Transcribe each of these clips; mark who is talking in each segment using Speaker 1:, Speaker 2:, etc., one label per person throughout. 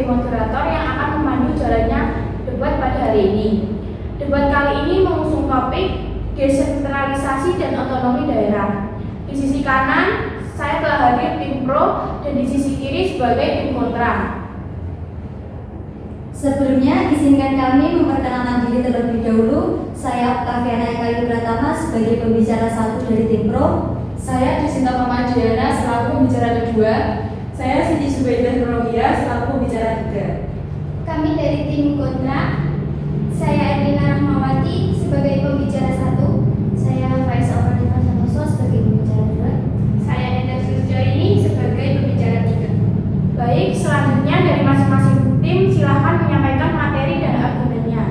Speaker 1: sebagai moderator yang akan memandu jalannya debat pada hari ini. Debat kali ini mengusung topik desentralisasi dan otonomi daerah. Di sisi kanan, saya telah hadir tim pro dan di sisi kiri sebagai tim kontra.
Speaker 2: Sebelumnya, izinkan kami memperkenalkan diri terlebih dahulu. Saya Octaviana Eka Pratama sebagai pembicara satu dari tim pro.
Speaker 3: Saya Jacinta Mamajiana selaku pembicara kedua. Saya Siti Subaidah Nurrohia selaku pembicara tiga.
Speaker 4: Kami dari tim kontra. Saya Erlina Rahmawati sebagai pembicara satu. Saya Faiza Omarifah Sanoso sebagai pembicara dua.
Speaker 1: Saya Enda Sujaini sebagai pembicara tiga. Baik, selanjutnya dari masing-masing tim silahkan menyampaikan materi dan argumennya.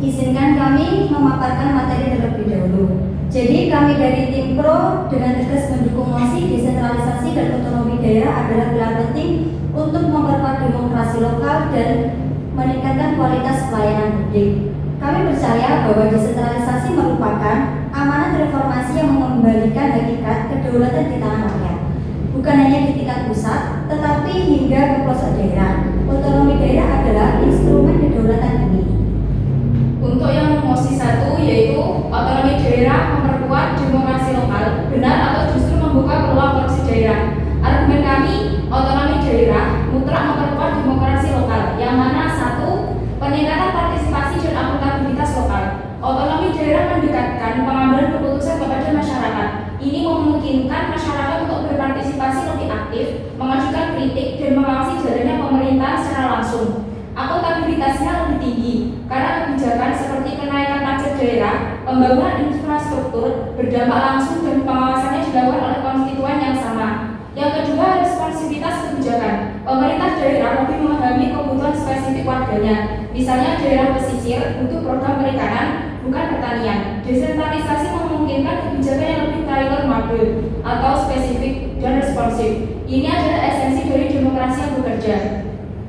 Speaker 2: Izinkan kami memaparkan materi terlebih dahulu. Jadi kami dari tim pro dengan tegas mendukung mosi desentralisasi dan otonomi daerah adalah pilar penting untuk memperkuat demokrasi lokal dan meningkatkan kualitas pelayanan publik. Kami percaya bahwa desentralisasi merupakan amanat reformasi yang mengembalikan hakikat kedaulatan di tangan rakyat. Bukan hanya di tingkat pusat, tetapi hingga ke pelosok daerah. Otonomi daerah adalah instrumen kedaulatan ini.
Speaker 3: Untuk yang mosi satu yaitu otonomi daerah memperkuat demokrasi lokal, benar atau justru membuka peluang korupsi daerah. Argumen kami, otonomi daerah mutlak memperkuat demokrasi lokal, yang mana satu, peningkatan partisipasi dan akuntabilitas lokal. Otonomi daerah mendekatkan pengambilan keputusan kepada masyarakat. Ini memungkinkan masyarakat untuk berpartisipasi lebih aktif, mengajukan kritik dan mengawasi jalannya pemerintahan secara langsung. Akuntabilitasnya lebih tinggi karena kebijakan seperti kenaikan pajak daerah, pembangunan infrastruktur berdampak langsung dan pengawasannya dilakukan oleh konstituen yang sama. Yang kedua, responsivitas kebijakan. Pemerintah daerah lebih memahami kebutuhan spesifik warganya. Misalnya daerah pesisir butuh program perikanan, bukan pertanian. Desentralisasi memungkinkan kebijakan yang lebih tailor-made atau spesifik dan responsif. Ini adalah esensi dari demokrasi yang bekerja.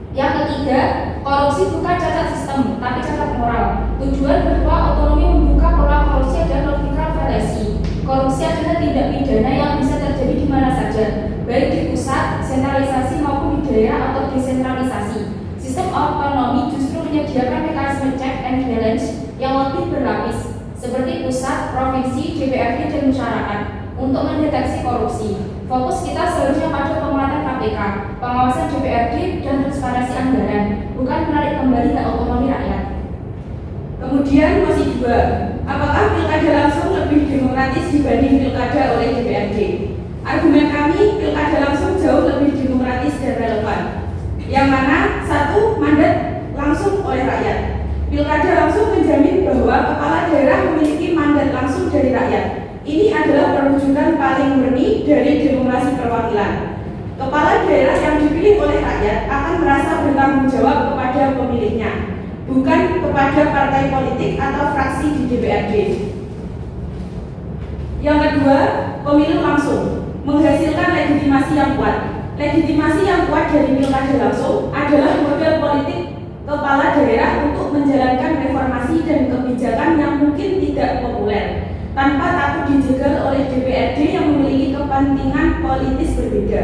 Speaker 3: Yang ketiga, korupsi bukan cacat sistem, tapi cacat moral. Tujuan bahwa otonomi membuka peluang korupsi adalah logikal fallacy. Korupsi adalah tindak pidana yang bisa terjadi di mana saja, baik di pusat, sentralisasi maupun di daerah atau desentralisasi. Sistem otonomi justru menyediakan mekanisme check and balance yang lebih berlapis, seperti pusat, provinsi, DPRD, dan masyarakat, untuk mendeteksi korupsi. Fokus kita seharusnya pada penguatan KPK, pengawasan DPRD, dan transparansi anggaran, bukan menarik kembali hak otonomi rakyat.
Speaker 5: Kemudian mosi 2, apakah pilkada langsung lebih demokratis dibanding pilkada oleh DPRD? Argumen kami, pilkada langsung jauh lebih demokratis dan relevan. Yang mana satu, mandat langsung oleh rakyat. Pilkada langsung menjamin bahwa kepala daerah memiliki mandat langsung dari rakyat. Ini adalah perwujudan paling murni dari demokrasi perwakilan. Kepala daerah yang dipilih oleh rakyat akan merasa bertanggung jawab kepada pemilihnya, bukan kepada partai politik atau fraksi di DPRD. Yang kedua, pemilu langsung menghasilkan legitimasi yang kuat. Legitimasi yang kuat dari pilkada langsung adalah model politik kepala daerah untuk menjalankan reformasi dan kebijakan yang mungkin tidak populer, tanpa takut dijegal oleh DPRD yang memiliki kepentingan politis berbeda.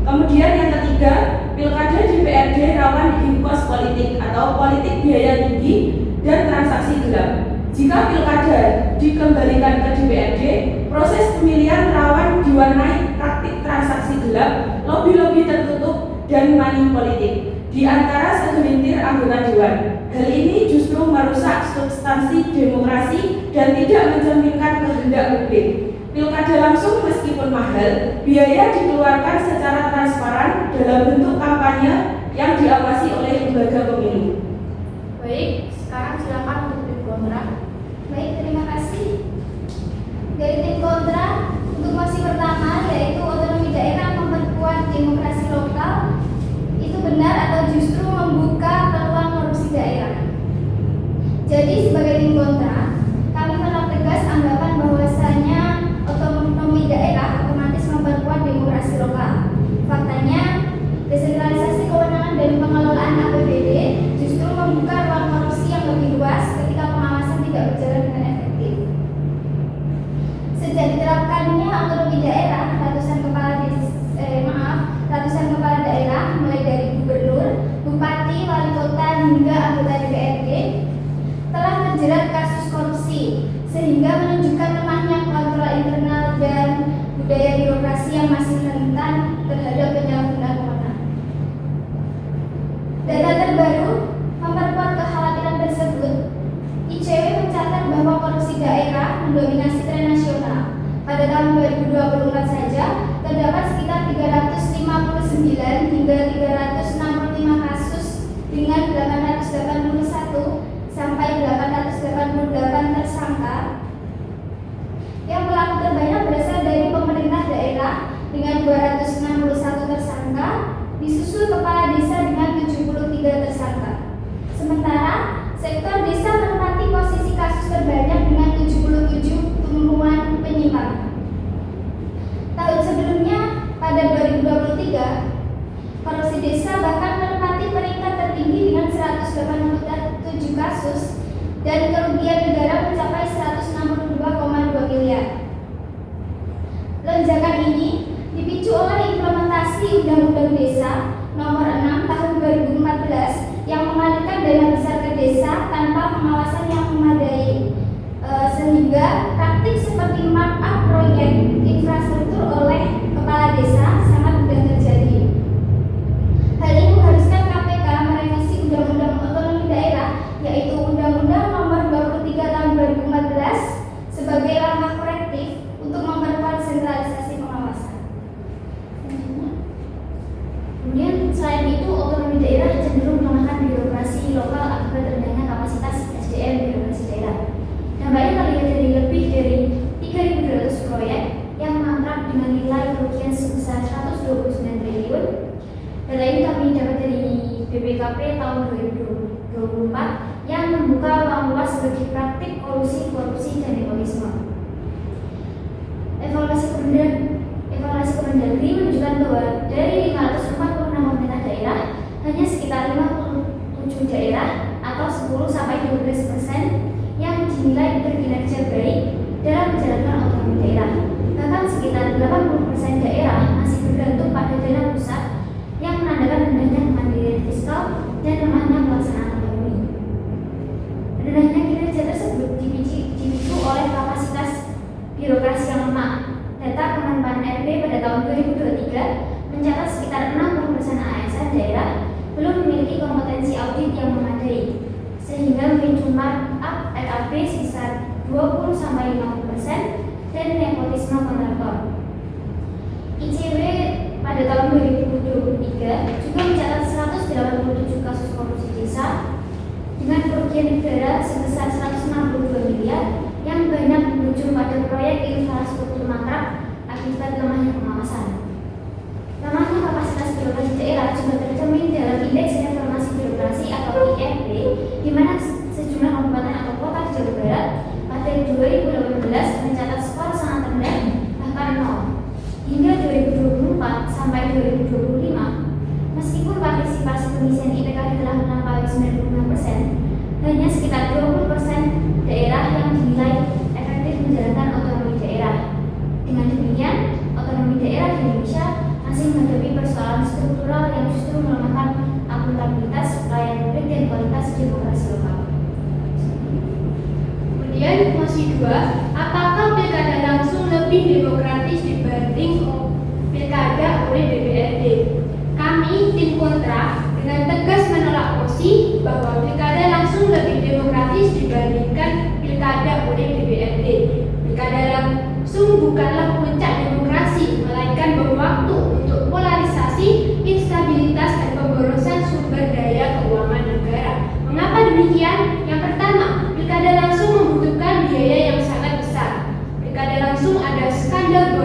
Speaker 5: Kemudian yang ketiga, pilkada DPRD rawan impos politik atau politik biaya tinggi dan transaksi gelap. Jika pilkada dikembalikan ke DPRD, proses pemilihan rawan diwarnai praktik transaksi gelap, lobby-lobby tertutup, dan money politik di antara segelintir anggota dewan. Hal ini justru merusak substansi demokrasi dan tidak mencerminkan kehendak publik. Pilkada langsung meskipun mahal, biaya dikeluarkan secara transparan dalam bentuk kampanye yang diawasi oleh lembaga pemilu.
Speaker 1: Baik, sekarang silakan untuk tim kontra.
Speaker 4: Baik, terima kasih. Dari tim kontra, untuk mosi pertama yaitu otonomi daerah memperkuat demokrasi lokal, itu benar atau justru membuka peluang korupsi daerah? Jadi sebagai tim kontra, kami menolak tegas anggapan bahwasanya otonomi daerah otomatis memperkuat demokrasi lokal. Faktanya, desentralisasi kewenangan dan pengelolaan APBD justru membuka ruang korupsi yang lebih luas birokrasi yang masih rentan terhadap penyalahgunaan wewenang. Data terbaru memperkuat kekhawatiran tersebut. ICW mencatat bahwa korupsi daerah mendominasi tren nasional. Pada tahun 2024 saja, terdapat sekitar 359 hingga 365 kasus dengan 881 sampai 888 tersangka. Yang pelaku terbanyak berasal dari pemerintah daerah dengan 261 tersangka, disusul kepala desa dengan 73 tersangka. Sementara, sektor desa menempati posisi kasus terbanyak dengan 77 temuan penyimpangan. Tahun sebelumnya, pada 2023, korupsi desa bahkan menempati peringkat tertinggi dengan 187 kasus dan kerugian negara mencapai 162,2 miliar. Lonjakan ini dipicu oleh implementasi Undang-Undang Desa Nomor 6 Tahun 2014 yang mengalirkan dana besar ke desa tanpa pengawasan yang memadai, sehingga praktik seperti markup proyek infrastruktur oleh kepala desa sangat mudah terjadi. Hal ini mengharuskan KPK merevisi Undang-Undang Otonomi Daerah, yaitu Undang-Undang Nomor 23 Tahun 2014 sebagai langkah korektif untuk memperkuat sentralisasi pengawasan.
Speaker 1: Kemudian selain itu, otonomi daerah cenderung melemahkan birokrasi lokal akibat rendahnya kapasitas SDM birokrasi daerah. Dampaknya terlihat dari lebih dari 3.200 proyek yang mangkrak dengan nilai kerugian sebesar 129 triliun. Data ini kami dapat dari BPKP tahun 2024 yang membuka ruang luas bagi praktik kolusi, korupsi, dan nepotisme. Evaluasi Kemendagri menunjukkan bahwa dari 546 pemerintah daerah, hanya sekitar 57 daerah atau 10-12% yang dinilai berkinerja baik dalam menjalankan otonomi daerah. Bahkan sekitar 80% daerah masih bergantung pada dana pusat yang menandakan rendahnya kemandirian fiskal dan lemahnya pelaksanaan otonomi. Rendahnya kinerja tersebut dipicu oleh kapasitas birokrasi yang lemah. Data Kemenpan RB pada tahun 2023 mencatat sekitar 60% ASN daerah belum memiliki kompetensi audit yang memadai, sehingga memicu markup RAB sebesar 20-50% dan nepotisme kontraktor. ICW pada tahun 2023 juga mencatat 187 kasus korupsi desa dengan kerugian negara sebesar 162 miliar yang banyak berujung pada proyek infrastruktur mangkrak akibat lemahnya pengawasan. Lemahnya kapasitas birokrasi daerah juga tercermin dalam Indeks Reformasi Birokrasi atau IRB, di mana sejumlah kabupaten atau kota di Jawa Barat pada 2018 mencatat skor sangat rendah, bahkan 0. Hingga 2024 sampai 2025, meskipun partisipasi pengisian IPK telah melampaui 95%, hanya sekitar 20% daerah yang dinilai efektif menjalankan otonomi daerah. Dengan demikian, otonomi daerah di Indonesia masih menghadapi persoalan struktural yang justru melemahkan akuntabilitas, pelayanan publik, dan kualitas demokrasi lokal.
Speaker 6: Kemudian masih 2, apakah pilkada langsung lebih demokratis dibanding pilkada oleh DPRD? Kami, tim kontra, dengan tegas menolak mosi bahwa pilkada langsung lebih demokratis dibandingkan pilkada oleh DPRD. Pilkada langsung bukanlah puncak demokrasi, melainkan bom waktu untuk polarisasi, instabilitas, dan pemborosan sumber daya keuangan negara. Mengapa demikian? Yang pertama, pilkada langsung membutuhkan biaya yang sangat besar. Pilkada langsung ada skandal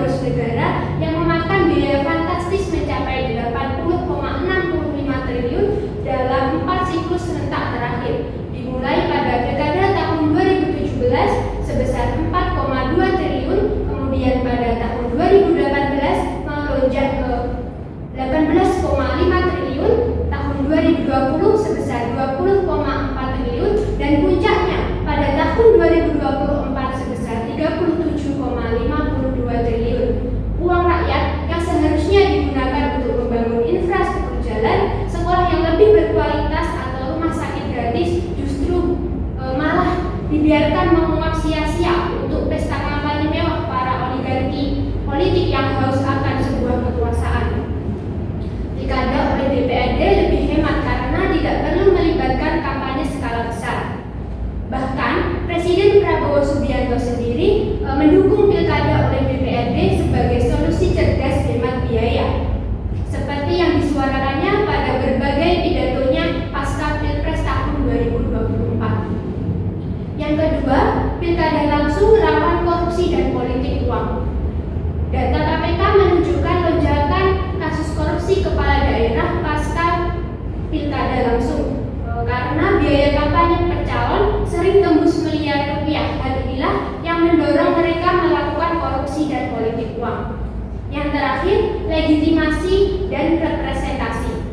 Speaker 6: Sugianto sendiri mendukung pilkada oleh DPRD sebagai solusi cerdas hemat biaya, seperti yang disuarakannya pada berbagai pidatonya pasca Pilpres tahun 2024. Yang kedua, pilkada langsung rawan korupsi dan politik uang. Data KPK menunjukkan lonjakan kasus korupsi kepala daerah pasca pilkada langsung karena biaya kampanye per calon sering tembus miliar rupiah. Hal inilah yang mendorong mereka melakukan korupsi dan politik uang. Yang terakhir, legitimasi dan representasi.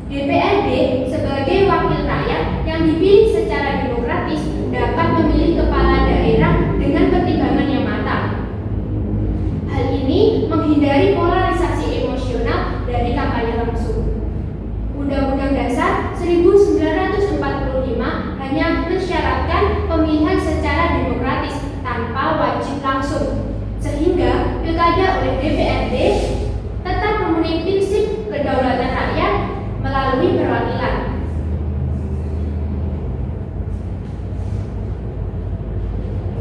Speaker 6: DPRD sebagai wakil rakyat yang dipilih secara demokratis dapat memilih kepala daerah dengan pertimbangan yang matang. Hal ini menghindari polarisasi emosional dari kampanye langsung. Undang-Undang Dasar 1945 hanya mensyaratkan pemilihan secara demokratis tanpa wajib langsung, sehingga pilkada oleh DPRD tetap memenuhi prinsip kedaulatan rakyat melalui perwakilan.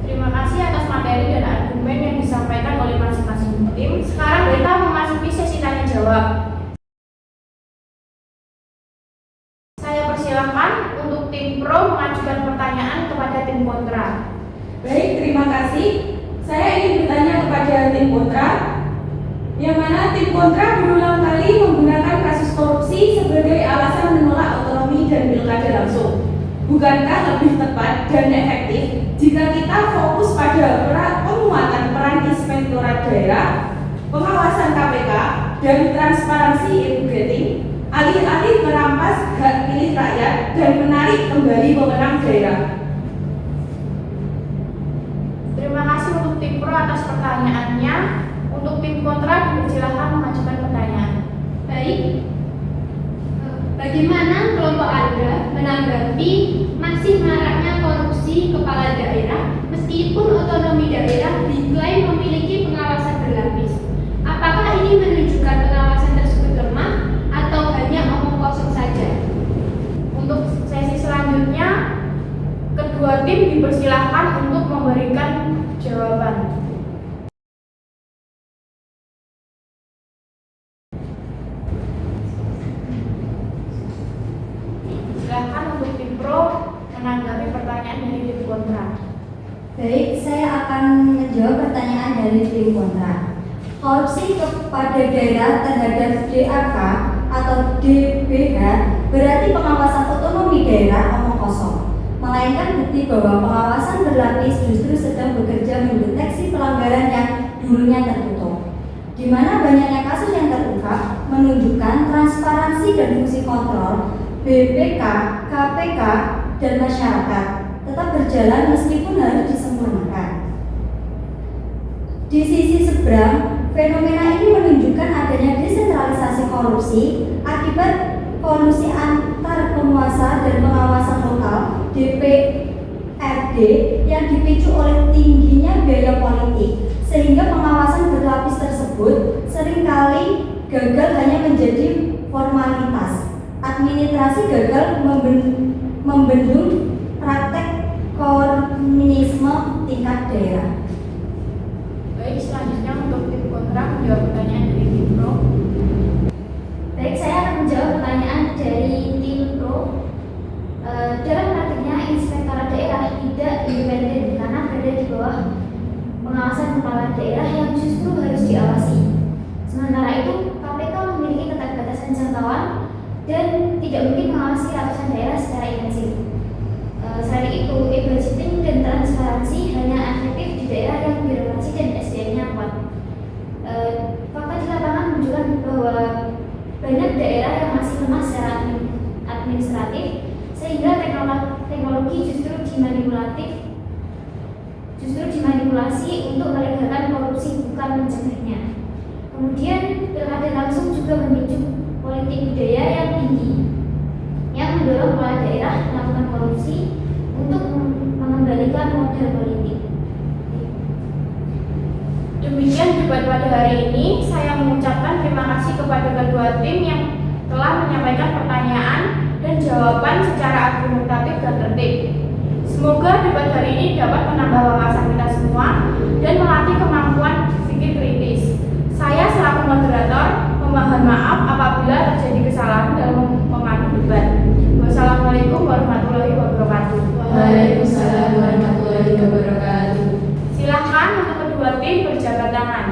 Speaker 1: Terima kasih atas materi dan argumen yang disampaikan oleh masing-masing tim. Sekarang kita memasuki sesi tanya jawab. Saya persilahkan untuk tim pro mengajukan pertanyaan kepada tim kontra.
Speaker 5: Baik, terima kasih. Saya ingin bertanya kepada tim kontra, yang mana tim kontra berulang kali menggunakan kasus korupsi sebagai alasan menolak otonomi dan pilkada langsung. Bukankah lebih tepat dan efektif jika kita fokus pada penguatan peran inspektorat daerah, pengawasan KPK, dan transparansi e-budgeting, alih-alih merampas hak pilih rakyat dan menarik kembali wewenang daerah?
Speaker 1: Terima kasih untuk tim pro atas pertanyaannya. Untuk tim kontra dipersilahkan mengajukan pertanyaan.
Speaker 6: Baik, bagaimana kelompok Anda menanggapi masih maraknya korupsi kepala daerah meskipun otonomi daerah diklaim memiliki pengawasan berlapis? Apakah ini menunjukkan pengawasan tersebut lemah atau hanya omong kosong saja?
Speaker 1: Untuk sesi selanjutnya, kedua tim dipersilahkan untuk memberikan jawaban. Silakan untuk tim pro menanggapi pertanyaan dari tim kontra.
Speaker 2: Baik, saya akan menjawab pertanyaan dari tim kontra. Korupsi kepada daerah terhadap DAK atau DBH berarti pengawasan otonomi daerah omong kosong, melainkan bukti bahwa pengawasan berlapis justru sedang bekerja mendeteksi pelanggaran yang dulunya tertutup. Di mana banyaknya kasus yang terungkap menunjukkan transparansi dan fungsi kontrol BPK, KPK, dan masyarakat tetap berjalan meskipun harus disempurnakan. Di sisi seberang, fenomena ini menunjukkan adanya desentralisasi korupsi akibat kolusi antar penguasa dan pengawasan lokal DPRD yang dipicu oleh tingginya biaya politik, sehingga pengawasan berlapis tersebut seringkali gagal hanya menjadi formalitas. Administrasi gagal membendung praktek komunisme tingkat daerah.
Speaker 1: Baik, selanjutnya untuk tim kontra menjawab pertanyaan dari tim pro.
Speaker 4: Baik, saya akan menjawab pertanyaan dari tim pro. Dalam praktiknya, inspektorat daerah tidak independen karena berada di bawah pengawasan kepala daerah yang justru harus diawasi. Sementara itu, KPK memiliki keterbatasan jangkauan dan tidak mungkin mengawasi ratusan daerah secara intensif. Selain itu, e-budgeting dan transparansi hanya efektif di daerah yang birokrasi dan SDM-nya kuat. Fakta di lapangan menunjukkan bahwa banyak daerah yang masih lemah secara administratif, sehingga teknologi justru dimanipulasi untuk melegalkan korupsi, bukan mencegahnya. Kemudian, pilkada langsung juga memicu politik budaya yang tinggi, yang mendorong kepala daerah melakukan korupsi untuk mengembalikan modal politik.
Speaker 1: Demikian debat pada hari ini. Saya mengucapkan terima kasih kepada kedua tim yang telah menyampaikan pertanyaan dan jawaban secara argumentatif dan tertib. Semoga debat hari ini dapat menambah wawasan kita semua dan melatih kemampuan berpikir kritis. Saya selaku moderator memohon maaf apabila terjadi kesalahan dalam memandu debat. Wassalamualaikum warahmatullahi wabarakatuh.
Speaker 3: Waalaikumsalam warahmatullahi wabarakatuh.
Speaker 1: Silahkan untuk kedua tim berjabat tangan.